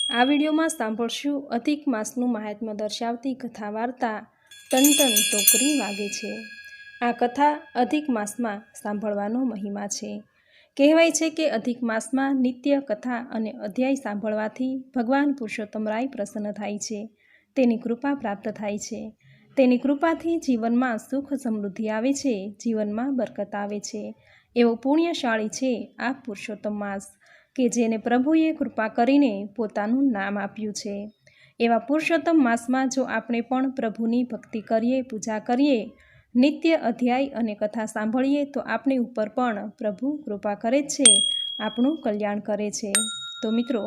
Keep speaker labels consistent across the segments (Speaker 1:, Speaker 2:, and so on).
Speaker 1: આ વિડીયોમાં સાંભળશું અધિક માસનું મહાત્મ્ય દર્શાવતી કથા વાર્તા ટન ટોકરી વાગે છે। આ કથા અધિક માસમાં સાંભળવાનો મહિમા છે। કહેવાય છે કે અધિક માસમાં નિત્ય કથા અને અધ્યાય સાંભળવાથી ભગવાન પુરુષોત્તમ રાય પ્રસન્ન થાય છે, તેની કૃપા પ્રાપ્ત થાય છે। તેની કૃપાથી જીવનમાં સુખ સમૃદ્ધિ આવે છે, જીવનમાં બરકત આવે છે। એવો પુણ્યશાળી છે આ પુરુષોત્તમ માસ કે જેને પ્રભુએ કૃપા કરીને પોતાનું નામ આપ્યું છે। એવા પુરુષોત્તમ માસમાં જો આપણે પણ પ્રભુની ભક્તિ કરીએ, પૂજા કરીએ, નિત્ય અધ્યાય અને કથા સાંભળીએ તો આપણી ઉપર પણ પ્રભુ કૃપા કરે છે, આપણું કલ્યાણ કરે છે। તો મિત્રો,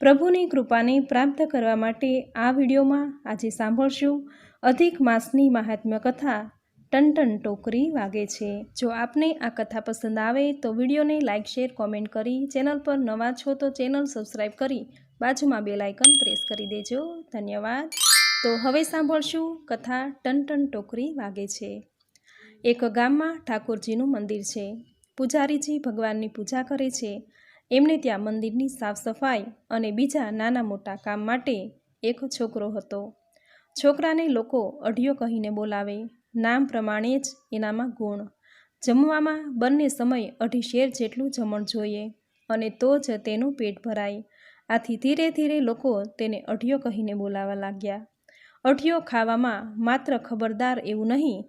Speaker 1: પ્રભુની કૃપાને પ્રાપ્ત કરવા માટે આ વિડીયોમાં આજે સાંભળશું અધિક માસની મહાત્મ્ય કથા ટન ટોકરી વાગે છે। જો આપને આ કથા પસંદ આવે તો વિડીયોને લાઇક, શેર, કોમેન્ટ કરી, ચેનલ પર નવા છો તો ચેનલ સબસ્ક્રાઈબ કરી બાજુમાં બેલ આઇકન પ્રેસ કરી દેજો। ધન્યવાદ। તો હવે સાંભળશું કથા ટન ટોકરી વાગે છે। એક ગામમાં ઠાકોરજીનું મંદિર છે। પૂજારીજી ભગવાનની પૂજા કરે છે। એમને ત્યાં મંદિરની સાફ સફાઈ અને બીજા નાના મોટા કામ માટે એક છોકરો હતો। છોકરાને લોકો અઢિયો કહીને બોલાવે, નામ પ્રમાણે જ એનામાં ગુણ। જમવામાં બંને સમય 2.5 શેર જેટલું જમણ જોઈએ અને તો જ તેનું પેટ ભરાય। આથી ધીરે ધીરે લોકો તેને અઢિયો કહીને બોલાવા લાગ્યા। અઢિયો ખાવામાં માત્ર ખબરદાર એવું નહીં,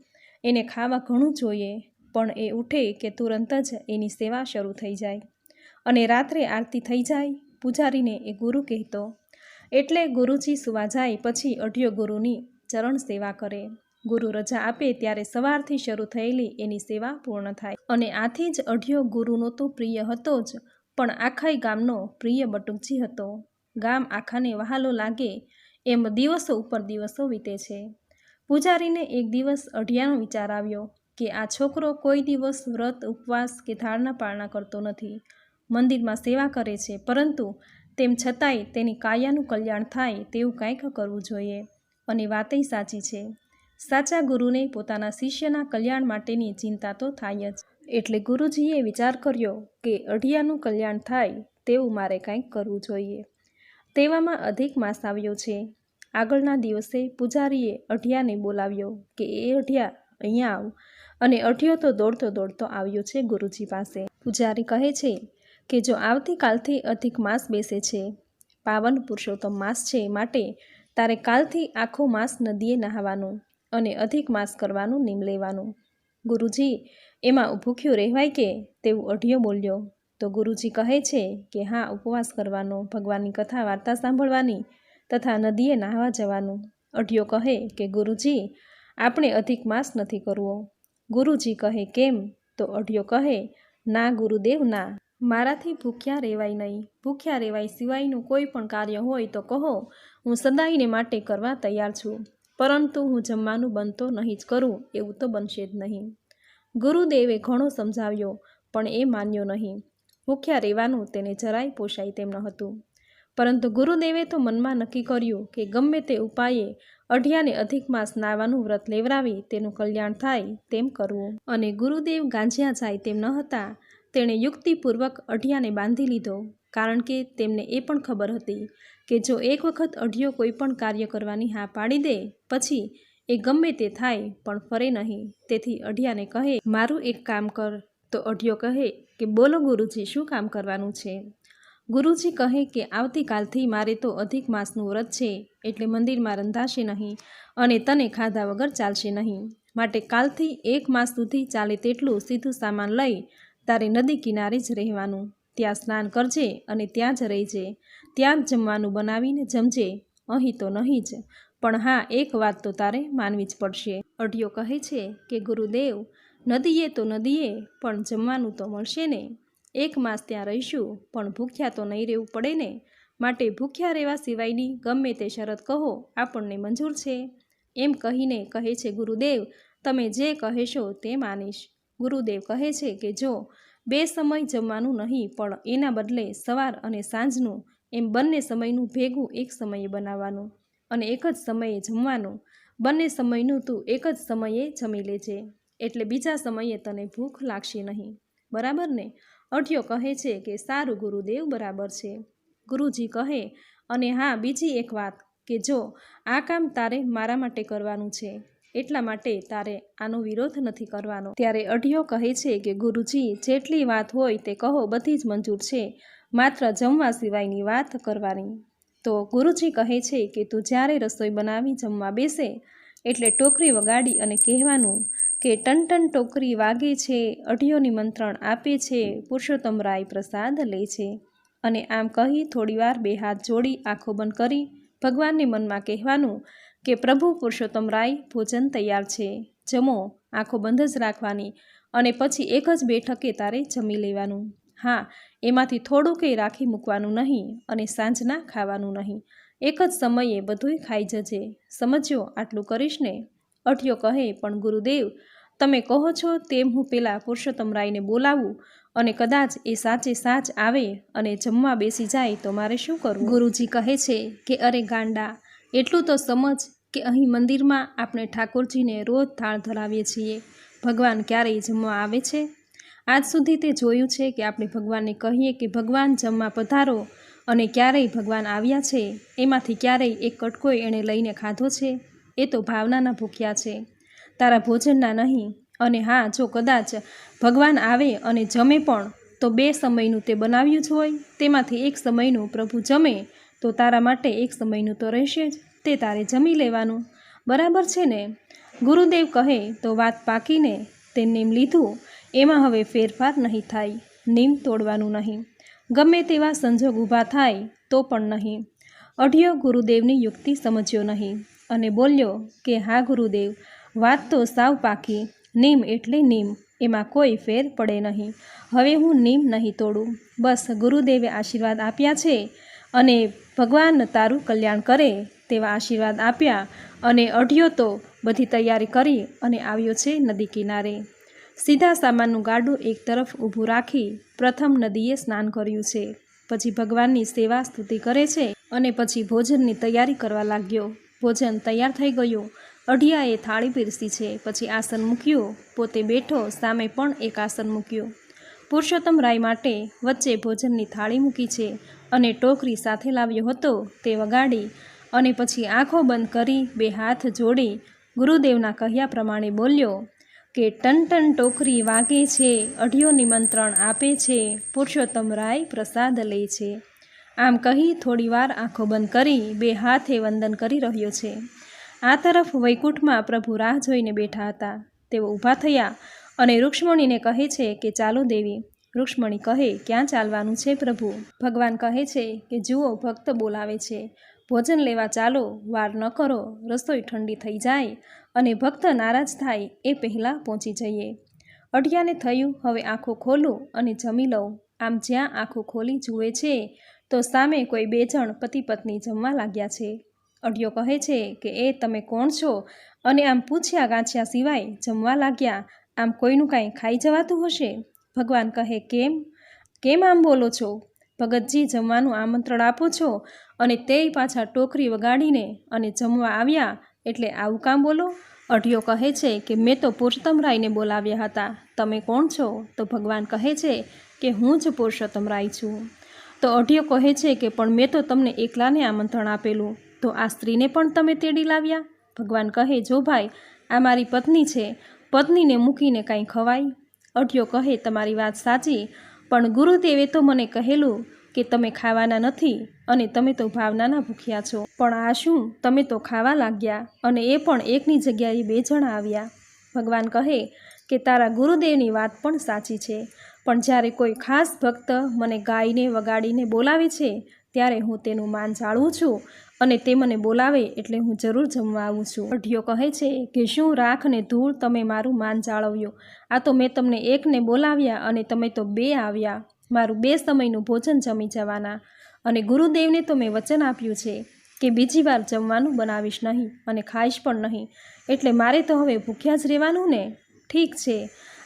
Speaker 1: એને ખાવા ઘણું જોઈએ, પણ એ ઉઠે કે તુરંત જ એની સેવા શરૂ થઈ જાય અને રાત્રે આરતી થઈ જાય પૂજારીને એ ગુરુ કહેતો, એટલે ગુરુજી સુવા જાય પછી અઢિયો ગુરુની ચરણ સેવા કરે। ગુરુ રજા આપે ત્યારે સવારથી શરૂ થયેલી એની સેવા પૂર્ણ થાય અને આથી જ અઢિયો ગુરુનો તો પ્રિય હતો જ, પણ આખાય ગામનો પ્રિય બટુકજી હતો। ગામ આખાને વહાલો લાગે એમ દિવસો ઉપર દિવસો વીતે છે। પૂજારીને એક દિવસ અઢિયાનો વિચાર આવ્યો કે આ છોકરો કોઈ દિવસ વ્રત, ઉપવાસ કે ધારણા પાળના કરતો નથી, મંદિરમાં સેવા કરે છે, પરંતુ તેમ છતાંય તેની કાયાનું કલ્યાણ થાય તેવું કંઈક કરવું જોઈએ। અને વાતય સાચી છે, સાચા ગુરુને પોતાના શિષ્યના કલ્યાણ માટેની ચિંતા તો થાય જ। એટલે ગુરુજીએ વિચાર કર્યો કે અઢિયાનું કલ્યાણ થાય તેવું મારે કંઈક કરવું જોઈએ। તેવામાં અધિક માસ આવ્યો છે। આગળના દિવસે પૂજારીએ અઢિયાને બોલાવ્યો કે એ અઢિયા અહીંયા આવ, અને અઢિયો તો દોડતો દોડતો આવ્યો છે ગુરુજી પાસે। પૂજારી કહે છે કે જો આવતીકાલથી અધિક માસ બેસે છે, પાવન પુરુષોત્તમ માસ છે, માટે તારે કાલથી આખો માસ નદીએ નહાવાનું અને અધિક માસ કરવાનું નિયમ લેવાનું। ગુરુજી, એમાં ભૂખ્યું રહેવાય કે? તેવું અઢિયો બોલ્યો। તો ગુરુજી કહે છે કે હા, ઉપવાસ કરવાનો, ભગવાનની કથા વાર્તા સાંભળવાની તથા નદીએ નાહવા જવાનું। અઢિયો કહે કે ગુરુજી, આપણે અધિક માસ નથી કરવો। ગુરુજી કહે કેમ? તો અઢિયો કહે, ના ગુરુદેવ ના, મારાથી ભૂખ્યા રહેવાય નહીં। ભૂખ્યા રહેવાય સિવાયનું કોઈ પણ કાર્ય હોય તો કહો, હું સદાયને માટે કરવા તૈયાર છું, પરંતુ હું જમવાનું બંધ તો નહીં જ કરું એવું તો બનશે જ નહીં। ગુરુદેવે ઘણો સમજાવ્યો પણ એ માન્યો નહીં। ભૂખ્યા રહેવાનું તેને જરાય પોસાય તેમ ન હતું, પરંતુ ગુરુદેવે તો મનમાં નક્કી કર્યું કે ગમે તે ઉપાયે અઢિયાને અધિક માસ નાવાનું વ્રત લેવડાવી તેનું કલ્યાણ થાય તેમ કરવું। અને ગુરુદેવ ગાંજ્યા જાય તેમ ન હતા, તેણે યુક્તિપૂર્વક અઢિયાને બાંધી લીધો, કારણ કે તેમને એ પણ ખબર હતી કે જો એક વખત અઢિયો કોઈ પણ કાર્ય કરવાની હા પાડી દે પછી એ ગમે તે થાય પણ ફરે નહીં। તેથી અઢિયાને કહે, મારું એક કામ કર। તો અઢિયો કહે કે બોલો ગુરુજી, શું કામ કરવાનું છે? ગુરુજી કહે કે આવતીકાલથી મારે તો અધિક માસનું વ્રત છે, એટલે મંદિરમાં રંધાશે નહીં અને તને ખાધા વગર ચાલશે નહીં, માટે કાલથી 1 માસ સુધી ચાલે તેટલું સીધું સામાન લઈ તારે નદી કિનારે જ રહેવાનું। ત્યાં સ્નાન કરજે અને ત્યાં જ રહેજે, ત્યાં જ જમવાનું બનાવીને જમજે, અહીં તો નહીં જ, પણ હા, એક વાત તો તારે માનવી જ પડશે। અઢિયો કહે છે કે ગુરુદેવ, નદીએ તો નદીએ, પણ જમવાનું તો મળશે ને? 1 માસ ત્યાં રહીશું પણ ભૂખ્યા તો નહીં રહેવું પડે ને? માટે ભૂખ્યા રહેવા સિવાયની ગમે તે શરત કહો, આપણને મંજૂર છે। એમ કહીને કહે છે ગુરુદેવ, તમે જે કહેશો તે માનીશ। ગુરુદેવ કહે છે કે જો 2 સમય જમવાનું નહીં, પણ એના બદલે સવાર અને સાંજનું એમ બંને સમયનું ભેગું એક સમયે બનાવવાનું અને એક જ સમયે જમવાનું। બંને સમયનું તું એક જ સમયે જમી લેજે, એટલે બીજા સમયે તને ભૂખ લાગશે નહીં, બરાબર ને? અઢિયો કહે છે કે સારું ગુરુદેવ, બરાબર છે। ગુરુજી કહે, અને હા, બીજી એક વાત કે જો આ કામ તારે મારા માટે કરવાનું છે એટલા માટે તારે આનો વિરોધ નથી કરવાનો. ત્યારે અઢિયો કહે છે કે ગુરુજી, જેટલી વાત હોય તે કહો, બધી જ મંજૂર છે, માત્ર જમવા સિવાયની વાત કરવાની. તો ગુરુજી કહે છે કે તું જ્યારે રસોઈ બનાવી જમવા બેસે એટલે ટોકરી વગાડી અને કહેવાનું કે ટન ટન ટોકરી વાગે છે, અઢિયો નિમંત્રણ આપે છે, પુરુષોત્તમરાય પ્રસાદ લે છે. અને આમ કહી થોડીવાર બે હાથ જોડી આંખો બંધ કરી ભગવાનને મનમાં કહેવાનું કે પ્રભુ પુરુષોત્તમરાય, ભોજન તૈયાર છે, જમો. આંખો બંધ જ રાખવાની અને પછી એક જ બેઠકે તારે જમી લેવાનું. હા, એમાંથી થોડું કંઈ રાખી મૂકવાનું નહીં અને સાંજના ખાવાનું નહીં. એક જ સમયે બધુંય ખાઈ જજે. સમજ્યો? આટલું કરીશ ને? અઢિયો કહે, પણ ગુરુદેવ, તમે કહો છો તેમ હું પેલા પુરુષોત્તમરાયને બોલાવું અને કદાચ એ સાચે સાચ આવે અને જમવા બેસી જાય તો મારે શું કરવું? ગુરુજી કહે છે કે અરે ગાંડા, એટલું તો સમજ કે અહીં મંદિરમાં આપણે ઠાકોરજીને રોજ થાળ ધરાવીએ છીએ. ભગવાન ક્યારેય જમવા આવે છે? આજ સુધી તે જોયું છે કે આપણે ભગવાનને કહીએ કે ભગવાન જમવા પધારો અને ક્યારેય ભગવાન આવ્યા છે? એમાંથી ક્યારેય એક કટકોય એણે લઈને ખાધો છે? એ તો ભાવનાના ભૂખ્યા છે, તારા ભોજનના નહીં. અને હા, જો કદાચ ભગવાન આવે અને જમે પણ તો 2 સમયનું તે બનાવ્યું જ હોય, તેમાંથી એક સમયનું પ્રભુ જમે તો તારા માટે એક સમયનું તો રહેશે જ, તે તારે જમી લેવાનું. બરાબર છે ને? ગુરુદેવ કહે તો વાત પાકીને. તે નિયમ લીધું, એમાં હવે ફેરફાર નહીં થાય. નિયમ તોડવાનું નહીં, ગમે તેવા સંજોગ ઊભા થાય તો પણ નહીં. અઢિયો ગુરુદેવની યુક્તિ સમજ્યો નહીં અને બોલ્યો કે હા ગુરુદેવ, વાત તો સાવ પાકી. નિયમ એટલે નિયમ, એમાં કોઈ ફેર પડે નહીં. હવે હું નિયમ નહીં તોડું. બસ ગુરુદેવે આશીર્વાદ આપ્યા છે અને ભગવાન તારું કલ્યાણ કરે તેવા આશીર્વાદ આપ્યા. અને અઢિયો તો બધી તૈયારી કરી અને આવ્યો છે નદી કિનારે. સીધા સામાનનું ગાડું એક તરફ ઊભું રાખી પ્રથમ નદીએ સ્નાન કર્યું છે, પછી ભગવાનની સેવા સ્તુતિ કરે છે અને પછી ભોજનની તૈયારી કરવા લાગ્યો. ભોજન તૈયાર થઈ ગયું. અઢિયાએ થાળી પીરસી છે, પછી આસન મૂક્યું, પોતે બેઠો, સામે પણ એક આસન મૂક્યું. પુરુષોત્તમરાય માટે વચ્ચે ભોજનની થાળી મૂકી છે અને ટોકરી સાથે લાવ્યો હતો તે વગાડી અને પછી આંખો બંધ કરી 2 હાથ જોડી ગુરુદેવના કહ્યા પ્રમાણે બોલ્યો કે ટન ટન ટોકરી વાગે છે, અઢિયો નિમંત્રણ આપે છે, પુરુષોત્તમરાય પ્રસાદ લે છે. આમ કહી થોડીવાર આંખો બંધ કરી 2 હાથે વંદન કરી રહ્યો છે. આ તરફ વૈકુંઠમાં પ્રભુ રાહ જોઈને બેઠા હતા. તેઓ ઊભા થયા અને રૂક્ષ્મણીને કહે છે કે ચાલો દેવી. રૂક્ષ્મણી કહે, ક્યાં ચાલવાનું છે પ્રભુ? ભગવાન કહે છે કે જુઓ, ભક્ત બોલાવે છે, ભોજન લેવા ચાલો, વાર ન કરો, રસોઈ ઠંડી થઈ જાય અને ભક્ત નારાજ થાય એ પહેલાં પહોંચી જઈએ. અઢિયાને થયું, હવે આંખો ખોલું અને જમી લઉં. આમ જ્યાં આંખો ખોલી જુએ છે તો સામે કોઈ 2 જણ પતિ પત્ની જમવા લાગ્યા છે. અઢિયો કહે છે કે એ તમે કોણ છો અને આમ પૂછ્યા ગાંછ્યા સિવાય જમવા લાગ્યા? આમ કોઈનું કાંઈ ખાઈ જવાતું હશે? ભગવાન કહે, કેમ આમ બોલો છો? ભગતજી, જમવાનું આમંત્રણ આપો છો અને તેય પાછા ટોકરી વગાડીને અને જમવા આવ્યા, એટલે આવું કામ બોલો? અઢિયો કહે છે કે મેં તો પુરુષોત્તમરાયને બોલાવ્યા હતા, તમે કોણ છો? તો ભગવાન કહે છે કે હું જ પુરુષોત્તમરાય છું. તો અઢિયો કહે છે કે પણ મેં તો તમને એકલાને આમંત્રણ આપેલું, તો આ સ્ત્રીને પણ તમે તેડી લાવ્યા? ભગવાન કહે, જો ભાઈ, આ મારી પત્ની છે, પત્નીને મૂકીને કાંઈ ખવાય? અઢિયો કહે, તમારી વાત સાચી, પણ ગુરુદેવે તો મને કહેલું કે તમે ખાવાના નથી અને તમે તો ભાવનાના ભૂખ્યા છો. પણ આ શું, તમે તો ખાવા લાગ્યા અને એ પણ એકની જગ્યાએ 2 જણા આવ્યા. ભગવાન કહે કે તારા ગુરુદેવની વાત પણ સાચી છે, પણ જ્યારે કોઈ ખાસ ભક્ત મને ગાઈને વગાડીને બોલાવે છે ત્યારે હું તેનું માન જાળવું છું અને તે મને બોલાવે એટલે હું જરૂર જમવા આવું છું. અઢિયો કહે છે કે શું રાખ ને ધૂળ, તમે મારું માન જાળવ્યું? આ તો મેં તમને એકને બોલાવ્યા અને તમે તો 2 આવ્યા. મારું 2 સમયનું ભોજન જમી જવાના અને ગુરુદેવને તો મેં વચન આપ્યું છે કે બીજી વાર જમવાનું બનાવીશ નહીં અને ખાઈશ પણ નહીં, એટલે મારે તો હવે ભૂખ્યા જ રહેવાનું ને? ઠીક છે,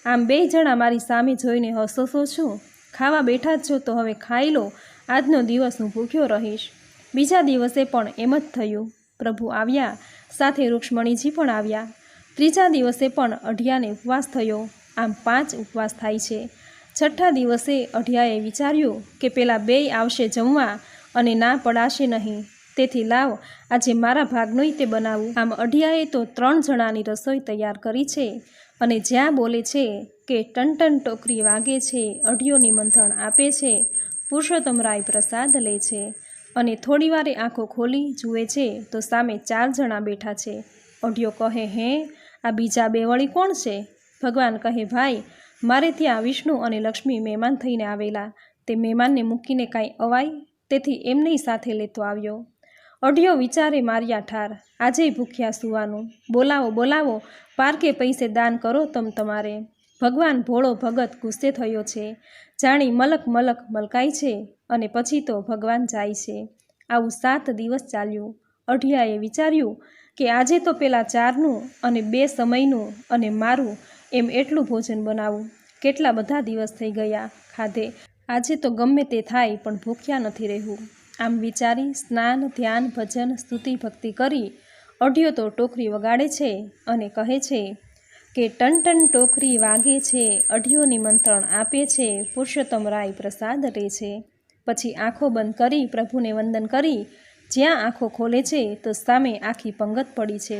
Speaker 1: આમ 2 જણા મારી સામે જોઈને હસો છો, ખાવા બેઠા જ છો તો હવે ખાઈ લો, આજનો દિવસ હું ભૂખ્યો રહીશ. બીજા દિવસે પણ એમ જ થયું. પ્રભુ આવ્યા, સાથે રૂક્ષ્મણીજી પણ આવ્યા. ત્રીજા દિવસે પણ અઢિયાને ઉપવાસ થયો. આમ 5 ઉપવાસ થાય છે. છઠ્ઠા દિવસે અઢિયાએ વિચાર્યું કે પેલા 2 આવશે જમવા અને ના પડાશે નહીં. તેથી લાવ આજે મારા ભાગનુંય તે બનાવું. આમ અઢિયાએ તો 3 જણાની રસોઈ તૈયાર કરી છે અને જ્યાં બોલે છે કે ટન ટોકરી વાગે છે, અઢિયો નિમંત્રણ આપે છે, પુરુષોત્તમરાય પ્રસાદ લે છે અને થોડીવારે આંખો ખોલી જુએ છે તો સામે 4 જણા બેઠા છે. અઢિયો કહે, હે, આ બીજા 2 વળી કોણ છે? ભગવાન કહે, ભાઈ, મારે ત્યાં વિષ્ણુ અને લક્ષ્મી મહેમાન થઈને આવેલા. તે મહેમાનને મૂકીને કાંઈ અવાય, તેથી એમનેય સાથે લેતો આવ્યો. અઢિયો વિચારે માર્યા ઠાર, આજેય ભૂખ્યા સુવાનું. બોલાવો બોલાવો, પારકે પૈસે દાન કરો તમારે. ભગવાન ભોળો ભગત ગુસ્સે થયો છે, જાણી મલક મલક મલકાય છે અને પછી તો ભગવાન જાય છે. આવું 7 દિવસ ચાલ્યું. અઢિયાએ વિચાર્યું કે આજે તો પેલા 4નું અને 2 સમયનું અને મારું એમ એટલું ભોજન બનાવું. કેટલા બધા દિવસ થઈ ગયા ખાધે, આજે તો ગમે તે થાય પણ ભૂખ્યા નથી રહેવું. આમ વિચારી સ્નાન, ધ્યાન, ભજન, સ્તુતિ, ભક્તિ કરી અઢિયો તો ટોકરી વગાડે છે અને કહે છે કે ટન ટોકરી વાગે છે, અઢિયો નિમંત્રણ આપે છે, પુરુષોત્તમરાય પ્રસાદ લે છે. પછી આંખો બંધ કરી પ્રભુને વંદન કરી જ્યાં આંખો ખોલે છે તો સામે આખી પંગત પડી છે.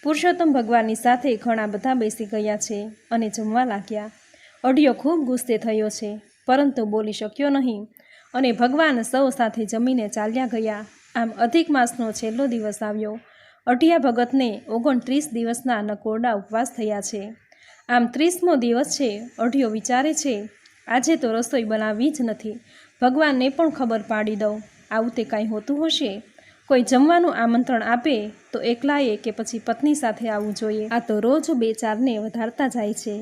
Speaker 1: પુરુષોત્તમ ભગવાનની સાથે ઘણા બધા બેસી ગયા છે અને જમવા લાગ્યા. અઢિયો ખૂબ ગુસ્સે થયો છે, પરંતુ બોલી શક્યો નહીં અને ભગવાન સૌ સાથે જમીને ચાલ્યા ગયા. આમ અધિક માસનો છેલ્લો દિવસ આવ્યો. અઢિયા ભગતને 29 દિવસના નકોરડા ઉપવાસ થયા છે. આમ 30મો દિવસ છે. અઢિયો વિચારે છે, આજે તો રસોઈ બનાવવી જ નથી. ભગવાનને પણ ખબર પાડી દઉં. આવું તે કાંઈ હોતું હશે? કોઈ જમવાનું આમંત્રણ આપે તો એકલાએ કે પછી પત્ની સાથે આવવું જોઈએ. આ તો રોજ 2-4ને વધારતા જાય છે.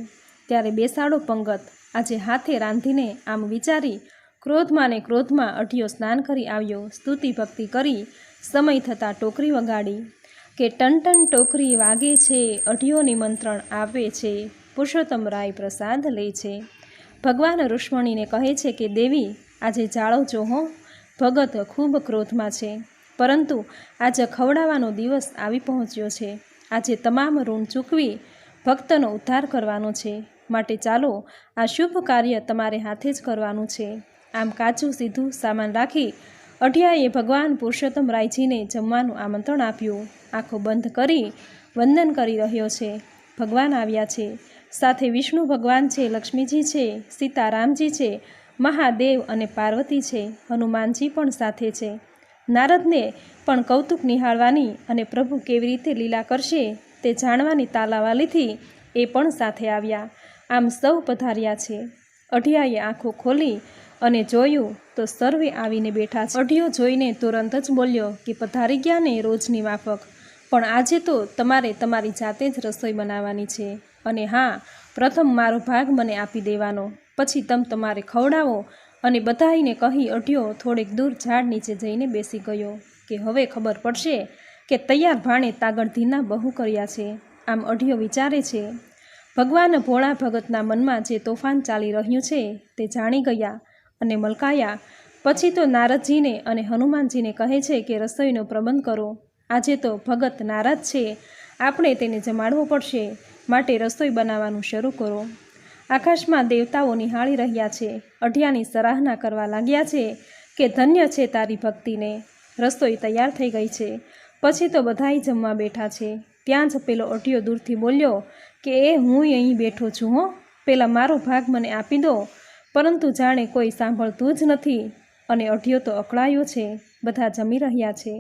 Speaker 1: ત્યારે બેસાડો પંગત, આજે હાથે રાંધીને. આમ વિચારી ક્રોધમાં ને ક્રોધમાં અઢિયો સ્નાન કરી આવ્યો. સ્તુતિ ભક્તિ કરી સમય થતાં ટોકરી વગાડી કે ટન ટોકરી વાગે છે, અઢિયો નિમંત્રણ આપે છે, પુરુષોત્તમરાય પ્રસાદ લે છે. ભગવાન રુક્ષ્મણીને કહે છે કે દેવી, આજે જાળવજો હો. ભગત ખૂબ ક્રોધમાં છે, પરંતુ આજે ખવડાવવાનો દિવસ આવી પહોંચ્યો છે. આજે તમામ ઋણ ચૂકવી ભક્તનો ઉદ્ધાર કરવાનો છે, માટે ચાલો આ શુભ કાર્ય તમારે હાથે જ કરવાનું છે. આમ કાચું સીધું સામાન રાખી અઢિયાએ ભગવાન પુરુષોત્તમરાયજીને જમવાનું આમંત્રણ આપ્યું. આંખો બંધ કરી વંદન કરી રહ્યો છે. ભગવાન આવ્યા છે. સાથે વિષ્ણુ ભગવાન છે, લક્ષ્મીજી છે, સીતારામજી છે, મહાદેવ અને પાર્વતી છે, હનુમાનજી પણ સાથે છે. નારદને પણ કૌતુક નિહાળવાની અને પ્રભુ કેવી રીતે લીલા કરશે તે જાણવાની તાલાવાલીથી એ પણ સાથે આવ્યા. આમ સૌ પધાર્યા છે. અઢિયાએ આંખો ખોલી અને જોયું તો સર્વે આવીને બેઠા છે. અઢિયો જોઈને તુરંત જ બોલ્યો કે પધારી ગયા ને રોજની માફક, પણ આજે તો તમારે તમારી જાતે જ રસોઈ બનાવવાની છે. અને હા, પ્રથમ મારો ભાગ મને આપી દેવાનો, પછી તમારે ખવડાવો. અને બધાઈને કહી અઢિયો થોડેક દૂર ઝાડ નીચે જઈને બેસી ગયો કે હવે ખબર પડશે કે તૈયાર ભાણે તાગડધીના બહુ કર્યા છે. આમ અઢિયો વિચારે છે. ભગવાન ભોળા ભગતના મનમાં જે તોફાન ચાલી રહ્યું છે તે જાણી ગયા અને મલકાયા. પછી તો નારદજીને અને હનુમાનજીને કહે છે કે રસોઈનો પ્રબંધ કરો. આજે તો ભગત નારાજ છે, આપણે તેને જમાડવો પડશે, માટે રસોઈ બનાવવાનું શરૂ કરો. આકાશમાં દેવતાઓ નિહાળી રહ્યા છે. અઢિયાની સરાહના કરવા લાગ્યા છે કે ધન્ય છે તારી ભક્તિને. રસોઈ તૈયાર થઈ ગઈ છે. પછી તો બધાય જમવા બેઠા છે. ત્યાં જ પેલો અઢિયો દૂરથી બોલ્યો કે હું અહીં બેઠો છું હો, પેલા મારો ભાગ મને આપી દો. પરંતુ જાણે કોઈ સાંભળતું જ નથી અને અઢિયો તો અકળાયો છે. બધા જમી રહ્યા છે.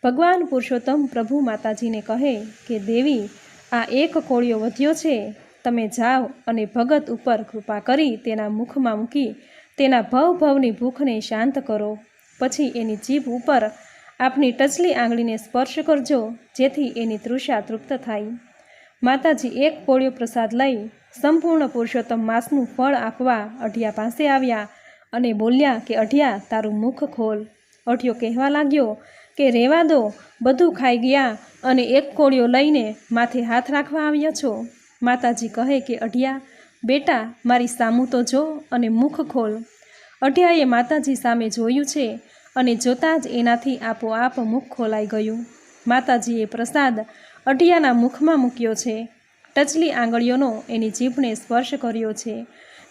Speaker 1: ભગવાન પુરુષોત્તમ પ્રભુ માતાજીને કહે કે દેવી, આ એક કોળિયો વધ્યો છે, તમે જાઓ અને ભગત ઉપર કૃપા કરી તેના મુખમાં મૂકી તેના ભવની ભૂખને શાંત કરો. પછી એની જીભ ઉપર આપની ટચલી આંગળીને સ્પર્શ કરજો, જેથી એની તૃષા તૃપ્ત થાય. માતાજી એક કોળિયો પ્રસાદ લઈ સંપૂર્ણ પુરુષોત્તમ માસનું ફળ આપવા અઢિયા પાસે આવ્યા અને બોલ્યા કે અઢિયા, તારું મુખ ખોલ. અઢિયો કહેવા લાગ્યો કે રહેવા દો, બધું ખાઈ ગયા અને એક કોળિયો લઈને માથે હાથ રાખવા આવ્યા છો. માતાજી કહે કે અઢિયા બેટા, મારી સામું તો જો અને મુખ ખોલ. અઢિયાએ માતાજી સામે જોયું છે અને જોતાં જ એનાથી આપોઆપ મુખ ખોલાઈ ગયું. માતાજીએ પ્રસાદ અઢિયાના મુખમાં મૂક્યો છે. ટચલી આંગળીઓનો એની જીભને સ્પર્શ કર્યો છે.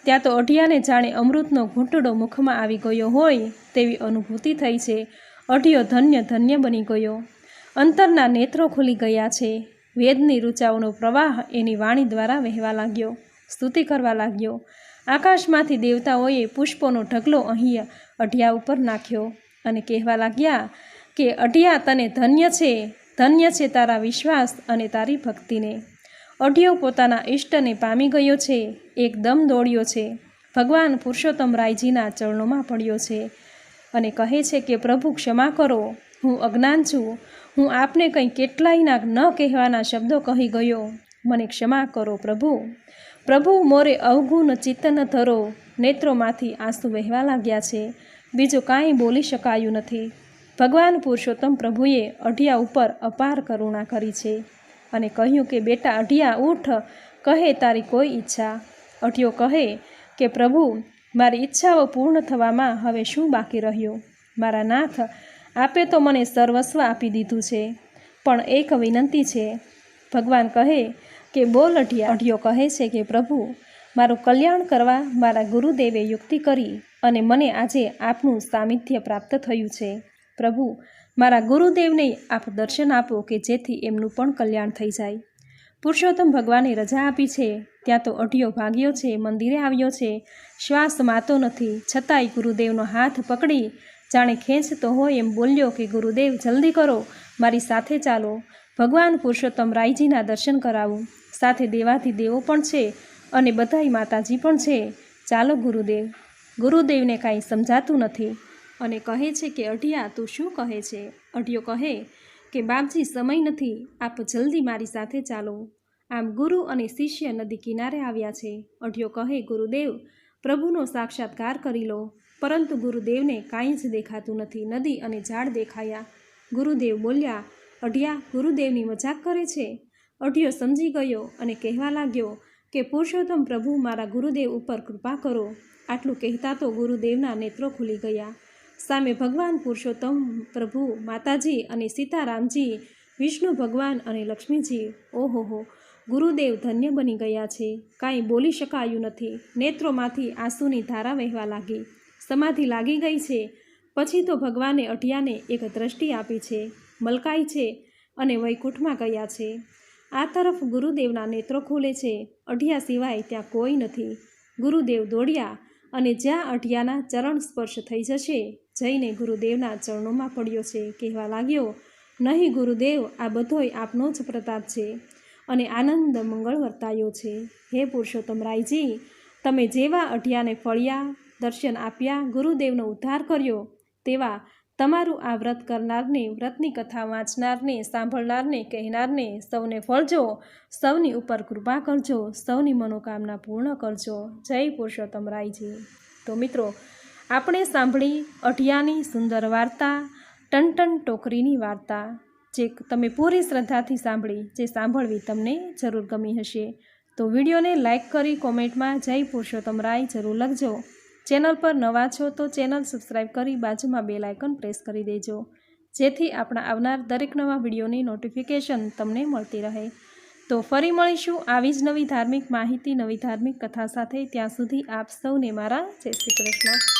Speaker 1: ત્યાં તો અઢિયાને જાણે અમૃતનો ઘૂંટડો મુખમાં આવી ગયો હોય તેવી અનુભૂતિ થઈ છે. અઢિયો ધન્ય ધન્ય બની ગયો. અંતરના નેત્રો ખુલી ગયા છે. વેદની ઋચાઓનો પ્રવાહ એની વાણી દ્વારા વહેવા લાગ્યો. સ્તુતિ કરવા લાગ્યો. આકાશમાંથી દેવતાઓએ પુષ્પોનો ઢગલો અહીં અઢિયા ઉપર નાખ્યો અને કહેવા લાગ્યા કે અઢિયા તને ધન્ય છે તારા વિશ્વાસ અને તારી ભક્તિને. અઢિયો પોતાના ઈષ્ટને પામી ગયો છે. એકદમ દોડ્યો છે. ભગવાન પુરુષોત્તમ રાયજીના ચરણોમાં પડ્યો છે અને કહે છે કે પ્રભુ ક્ષમા કરો, હું અજ્ઞાન છું. હું આપને કંઈ કેટલાયના ન કહેવાના શબ્દો કહી ગયો. મને ક્ષમા કરો પ્રભુ. પ્રભુ મોરે અવગુણ ચિત્ત ન ધરો. નેત્રોમાંથી આંસુ વહેવા લાગ્યા છે. બીજું કાંઈ બોલી શકાયું નથી. ભગવાન પુરુષોત્તમ પ્રભુએ અઢિયા ઉપર અપાર કરુણા કરી છે અને કહ્યું કે બેટા અઢિયા ઊઠ, કહે તારી કોઈ ઈચ્છા. અઢિયો કહે કે પ્રભુ મારી ઈચ્છાઓ પૂર્ણ થવામાં હવે શું બાકી રહ્યું? મારા નાથ, આપે તો મને સર્વસ્વ આપી દીધું છે, પણ એક વિનંતી છે. ભગવાન કહે કે બોલ અઢિયા. અઢિયો કહે છે કે પ્રભુ મારું કલ્યાણ કરવા મારા ગુરુદેવે યુક્તિ કરી અને મને આજે આપનું સામિધ્ય પ્રાપ્ત થયું છે. પ્રભુ મારા ગુરુદેવને આપ દર્શન આપો કે જેથી એમનું પણ કલ્યાણ થઈ જાય. પુરુષોત્તમ ભગવાને રજા આપી છે. ત્યાં તો અઢિયો ભાગ્યો છે, મંદિરે આવ્યો છે. શ્વાસ માતો નથી, છતાંય ગુરુદેવનો હાથ પકડી જાણે ખેંચતો હોય એમ બોલ્યો કે ગુરુદેવ જલ્દી કરો, મારી સાથે ચાલો. ભગવાન પુરુષોત્તમ રાયજીના દર્શન કરાવું. સાથે દેવાધિદેવો પણ છે અને બધાય માતાજી પણ છે. ચાલો ગુરુદેવ. ગુરુદેવને કાંઈ સમજાતું નથી અને કહે છે કે અઢિયા તું શું કહે છે? અઢિયો કહે કે બાપજી સમય નથી, આપ જલ્દી મારી સાથે ચાલો. આમ ગુરુ અને શિષ્ય નદી કિનારે આવ્યા છે. અઢિયો કહે ગુરુદેવ પ્રભુનો સાક્ષાત્કાર કરી લો. પરંતુ ગુરુદેવને કાંઈ જ દેખાતું નથી. નદી અને ઝાડ દેખાયા. ગુરુદેવ બોલ્યા અઢિયા ગુરુદેવની મજાક કરે છે. અઢિયો સમજી ગયો અને કહેવા લાગ્યો કે પુરુષોત્તમ પ્રભુ મારા ગુરુદેવ ઉપર કૃપા કરો. આટલું કહેતા તો ગુરુદેવના નેત્રો ખુલી ગયા. સામે ભગવાન પુરુષોત્તમ પ્રભુ, માતાજી અને સીતારામજી, વિષ્ણુ ભગવાન અને લક્ષ્મીજી. ઓહોહો, ગુરુદેવ ધન્ય બની ગયા છે. કાંઈ બોલી શકાયું નથી. નેત્રોમાંથી આંસુની ધારા વહેવા લાગી. સમાધિ લાગી ગઈ છે. પછી તો ભગવાને અઢિયાને એક દ્રષ્ટિ આપી છે, મલકાઈ છે અને વૈકુંઠમાં ગયા છે. આ તરફ ગુરુદેવના નેત્રો ખુલે છે. અઢિયા સિવાય ત્યાં કોઈ નથી. ગુરુદેવ દોડ્યા અને જ્યાં અઢિયાના ચરણ સ્પર્શ થઈ જશે જઈને ગુરુદેવના ચરણોમાં પડ્યો છે. કહેવા લાગ્યો નહીં ગુરુદેવ, આ બધોય આપનો જ પ્રતાપ છે અને આનંદ મંગળ વર્તાયો છે. હે પુરુષોત્તમ રાયજી, તમે જેવા અઢિયાને ફળ્યા, દર્શન આપ્યા, ગુરુદેવનો ઉદ્ધાર કર્યો, તેવા તમારું આ વ્રત કરનારને, વ્રતની કથા વાંચનારને, સાંભળનારને, કહેનારને સૌને ફળજો. સૌની ઉપર કૃપા કરજો. સૌની મનોકામના પૂર્ણ કરજો. જય પુરુષોત્તમ રાયજી. તો મિત્રો, આપણે સાંભળી અઢિયાની સુંદર વાર્તા, ટનટન ટોકરીની વાર્તા, જે તમે પૂરી શ્રદ્ધાથી સાંભળી, જે સાંભળવી તમને જરૂર ગમી હશે. તો વિડીયોને લાઇક કરી કોમેન્ટમાં જય પુરુષોત્તમ રાય જરૂર લખજો. ચેનલ પર નવા છો તો ચેનલ સબસ્ક્રાઈબ કરી બાજુમાં બેલ આઇકન પ્રેસ કરી દેજો, જેથી આપણા આવનાર દરેક નવા વિડીયોની નોટિફિકેશન તમને મળતી રહે. તો ફરી મળીશું આવી જ નવી ધાર્મિક માહિતી, નવી ધાર્મિક કથા સાથે. ત્યાં સુધી આપ સૌને મારા જય શ્રી કૃષ્ણ.